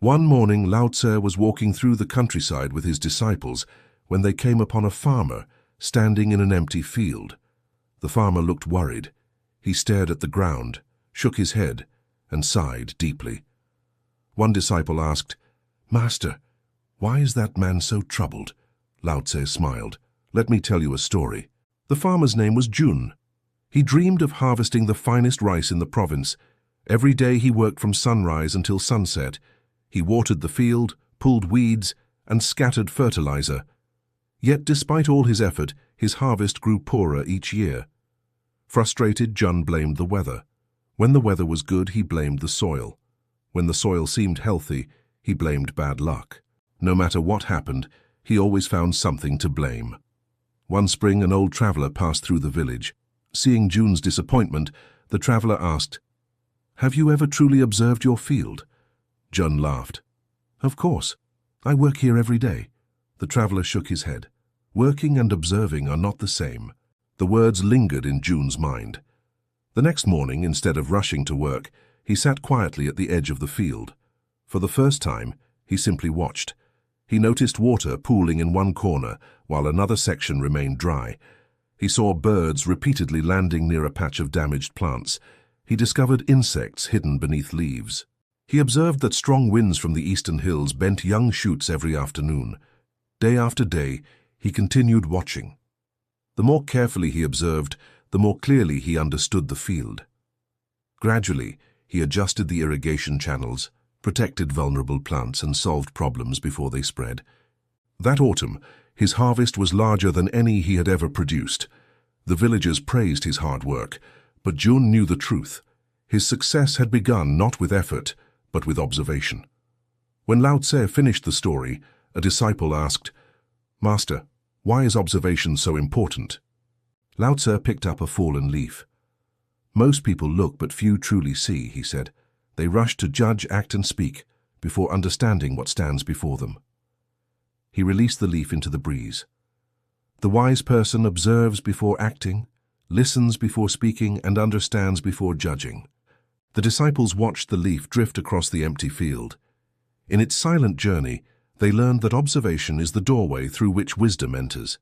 One morning, Lao Tse was walking through the countryside with his disciples when they came upon a farmer standing in an empty field. The farmer looked worried. He stared at the ground, shook his head, and sighed deeply. One disciple asked, "Master, why is that man so troubled?" Lao Tse smiled. "Let me tell you a story." The farmer's name was Jun. He dreamed of harvesting the finest rice in the province. Every day he worked from sunrise until sunset. He watered the field, pulled weeds, and scattered fertilizer. Yet despite all his effort, his harvest grew poorer each year. Frustrated, Jun blamed the weather. When the weather was good, he blamed the soil. When the soil seemed healthy, he blamed bad luck. No matter what happened, he always found something to blame. One spring, an old traveler passed through the village. Seeing Jun's disappointment, the traveler asked, "Have you ever truly observed your field?" Jun laughed. "Of course. I work here every day." The traveler shook his head. Working and observing are not the same. The words lingered in Jun's mind. The next morning, instead of rushing to work, he sat quietly at the edge of the field. For the first time, he simply watched. He noticed water pooling in one corner while another section remained dry. He saw birds repeatedly landing near a patch of damaged plants. He discovered insects hidden beneath leaves. He observed that strong winds from the eastern hills bent young shoots every afternoon. Day after day, he continued watching. The more carefully he observed, the more clearly he understood the field. Gradually, he adjusted the irrigation channels, protected vulnerable plants, and solved problems before they spread. That autumn, his harvest was larger than any he had ever produced. The villagers praised his hard work, but Jun knew the truth. His success had begun not with effort, but with observation. When Lao Tse finished the story, a disciple asked, "Master, why is observation so important?" Lao Tse picked up a fallen leaf. "Most people look, but few truly see," he said. "They rush to judge, act, and speak before understanding what stands before them." He released the leaf into the breeze. The wise person observes before acting, listens before speaking, and understands before judging. The disciples watched the leaf drift across the empty field. In its silent journey, they learned that observation is the doorway through which wisdom enters.